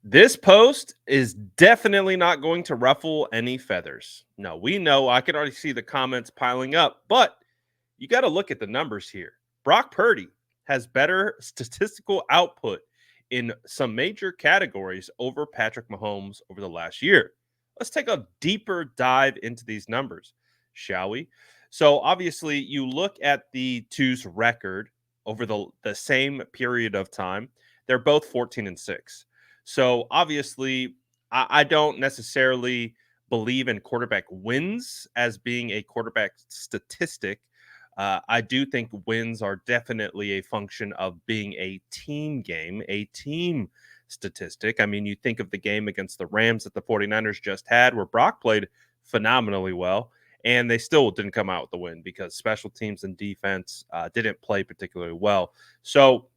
This post is definitely not going to ruffle any feathers. No, we know. I can already see the comments piling up, but you got to look at the numbers here. Brock Purdy has better statistical output in some major categories over Patrick Mahomes over the last year. Let's take a deeper dive into these numbers, shall we? So, obviously, you look at the two's record over the same period of time, they're both 14-6. So, obviously, I don't necessarily believe in quarterback wins as being a quarterback statistic. I do think wins are definitely a function of being a team game, a team statistic. I mean, you think of the game against the Rams that the 49ers just had, where Brock played phenomenally well, and they still didn't come out with the win because special teams and defense didn't play particularly well. So,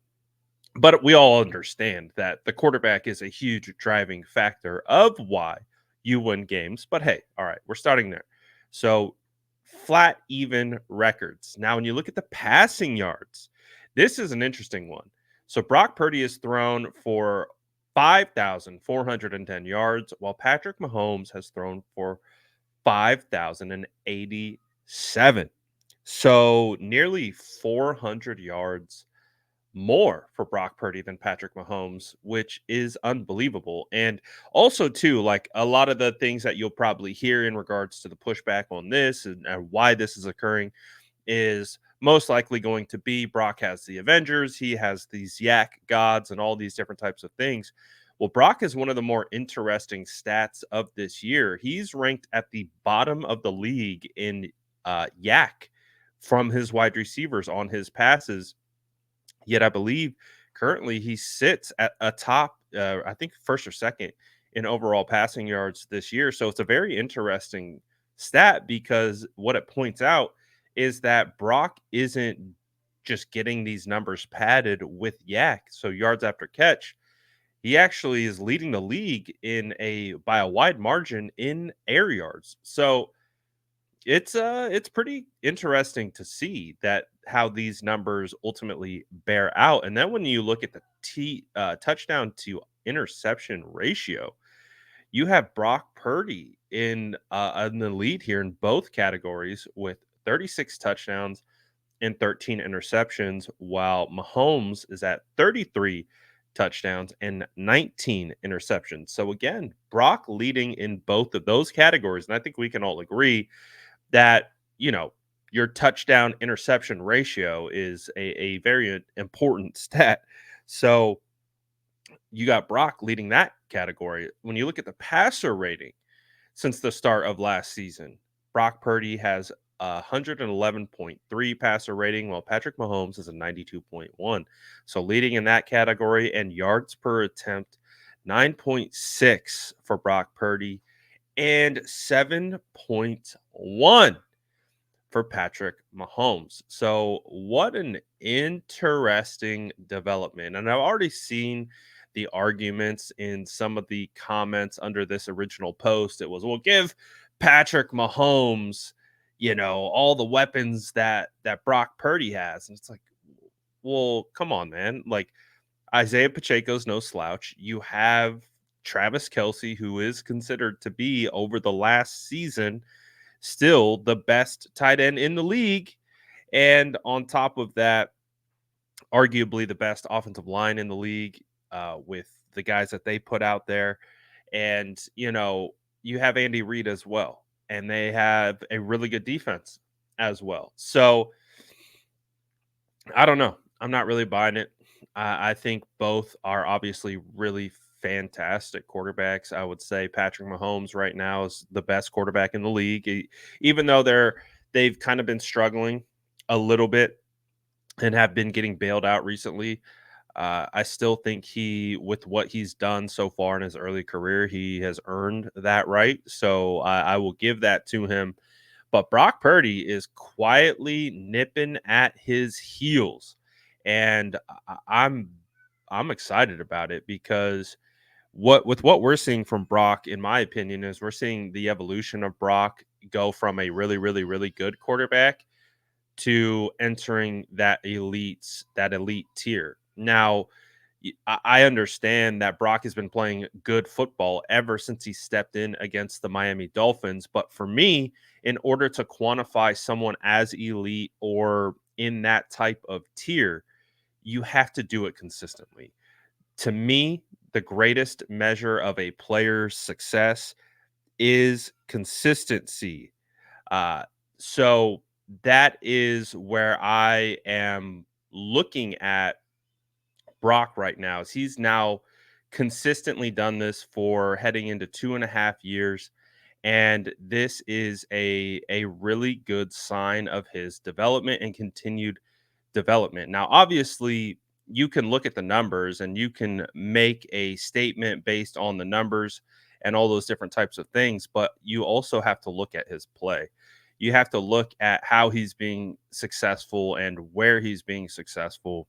but we all understand that the quarterback is a huge driving factor of why you win games. But hey, all right, we're starting there. So flat, even records. Now, when you look at the passing yards, this is an interesting one. So Brock Purdy has thrown for 5,410 yards, while Patrick Mahomes has thrown for 5,087. So nearly 400 yards more for Brock Purdy than Patrick Mahomes, which is unbelievable. And also, too, like a lot of the things that you'll probably hear in regards to the pushback on this and why this is occurring is most likely going to be Brock has the Avengers, he has these yak gods, and all these different types of things. Well, Brock is one of the more interesting stats of this year. He's ranked at the bottom of the league in yak from his wide receivers on his passes. Yet I believe currently he sits at a top, I think first or second in overall passing yards this year. So it's a very interesting stat because what it points out is that Brock isn't just getting these numbers padded with yak. So yards after catch, he actually is leading the league in a by a wide margin in air yards. So it's pretty interesting to see that how these numbers ultimately bear out. And then when you look at the touchdown to interception ratio, you have Brock Purdy in the lead here in both categories with 36 touchdowns and 13 interceptions, while Mahomes is at 33 touchdowns and 19 interceptions. So again, Brock leading in both of those categories, and I think we can all agree that, your touchdown interception ratio is a very important stat. So you got Brock leading that category. When you look at the passer rating since the start of last season, Brock Purdy has a 111.3 passer rating, while Patrick Mahomes is a 92.1. So leading in that category, and yards per attempt, 9.6 for Brock Purdy and 7.1 for Patrick Mahomes. So, what an interesting development. And I've already seen the arguments in some of the comments under this original post. It was, well, give Patrick Mahomes, all the weapons that Brock Purdy has. And it's like, well, come on, man. Like Isaiah Pacheco's no slouch. You have Travis Kelsey, who is considered to be over the last season still the best tight end in the league. And on top of that, arguably the best offensive line in the league with the guys that they put out there. And, you have Andy Reid as well. And they have a really good defense as well. So I don't know. I'm not really buying it. I think both are obviously really fantastic quarterbacks. I would say Patrick Mahomes right now is the best quarterback in the league, even though they've kind of been struggling a little bit and have been getting bailed out recently. I still think with what he's done so far in his early career, he has earned that right. So I will give that to him. But Brock Purdy is quietly nipping at his heels, and I'm excited about it because what we're seeing from Brock, in my opinion, is we're seeing the evolution of Brock go from a really, really, really good quarterback to entering that elite tier. Now, I understand that Brock has been playing good football ever since he stepped in against the Miami Dolphins. But for me, in order to quantify someone as elite or in that type of tier, you have to do it consistently. To me, the greatest measure of a player's success is consistency. Uh, so that is where I am looking at Brock right now. Is he's now consistently done this for heading into 2.5 years. And this is a really good sign of his development and continued development. Now, obviously, you can look at the numbers and you can make a statement based on the numbers and all those different types of things, but you also have to look at his play. You have to look at how he's being successful and where he's being successful.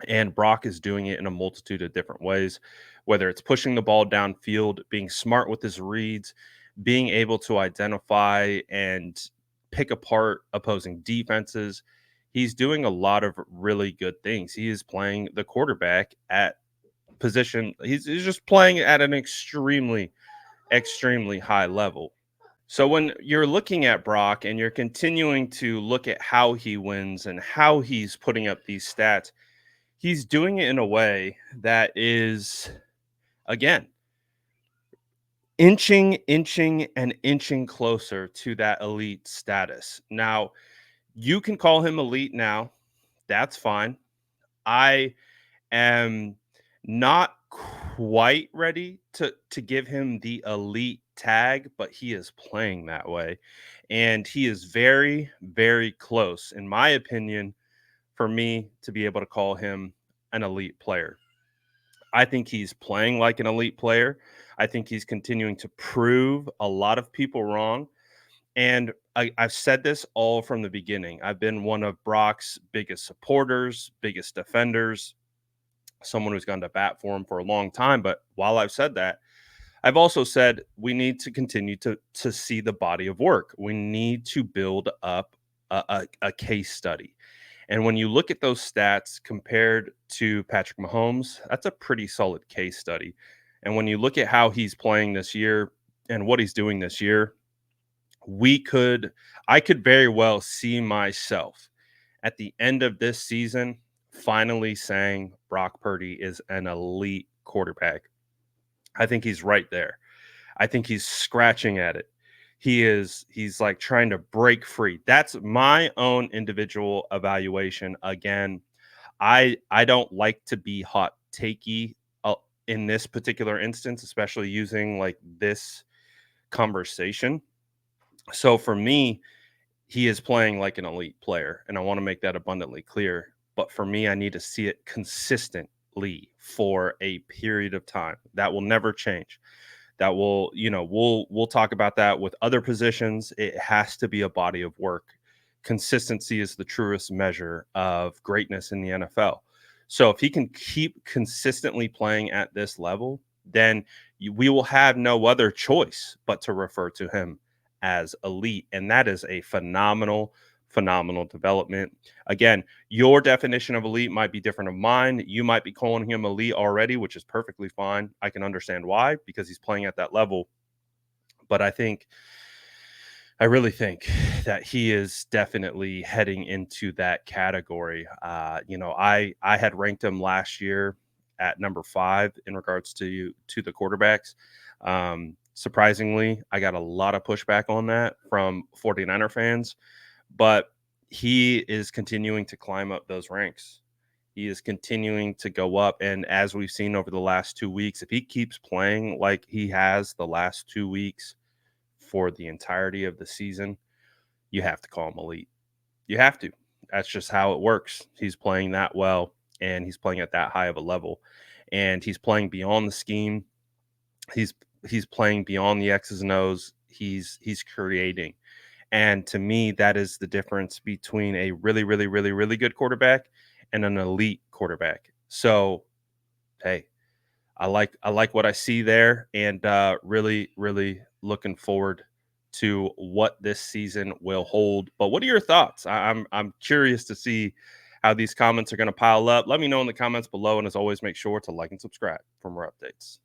And Brock is doing it in a multitude of different ways, whether it's pushing the ball downfield, being smart with his reads, being able to identify and pick apart opposing defenses. He's doing a lot of really good things. He is playing the quarterback at position. He's just playing at an extremely high level. So when you're looking at Brock and you're continuing to look at how he wins and how he's putting up these stats, he's doing it in a way that is, again, inching closer to that elite status. Now, you can call him elite now. That's fine. I am not quite ready to give him the elite tag, but he is playing that way. And he is very close, in my opinion, for me to be able to call him an elite player. I think he's playing like an elite player. I think he's continuing to prove a lot of people wrong. And I've said this all from the beginning. I've been one of Brock's biggest supporters, biggest defenders, someone who's gone to bat for him for a long time. But while I've said that, I've also said we need to continue to see the body of work. We need to build up a case study. And when you look at those stats compared to Patrick Mahomes, that's a pretty solid case study. And when you look at how he's playing this year and what he's doing this year, we could I could very well see myself at the end of this season finally saying Brock Purdy is an elite quarterback. I think he's right there. I think he's scratching at it. He's like trying to break free. That's my own individual evaluation. Again, I don't like to be hot takey in this particular instance, especially using like this conversation. So for me, he is playing like an elite player, and I want to make that abundantly clear. But for me, I need to see it consistently for a period of time. That will never change. That will, we'll talk about that with other positions. It has to be a body of work. Consistency is the truest measure of greatness in the NFL. So if he can keep consistently playing at this level, then we will have no other choice but to refer to him as elite. And that is a phenomenal development. Again, your definition of elite might be different of mine. You might be calling him elite already, which is perfectly fine. I can understand why, because he's playing at that level. But I really think that he is definitely heading into that category. I had ranked him last year at number 5 in regards to the quarterbacks. Surprisingly, I got a lot of pushback on that from 49er fans, but he is continuing to climb up those ranks. He is continuing to go up. And as we've seen over the last 2 weeks, if he keeps playing like he has the last 2 weeks for the entirety of the season, you have to call him elite. You have to. That's just how it works. He's playing that well, and he's playing at that high of a level, and he's playing beyond the scheme. He's he's playing beyond the X's and O's. He's creating. And to me, that is the difference between a really good quarterback and an elite quarterback. So, hey, I like what I see there, and really looking forward to what this season will hold. But what are your thoughts? I'm curious to see how these comments are going to pile up. Let me know in the comments below. And as always, make sure to like and subscribe for more updates.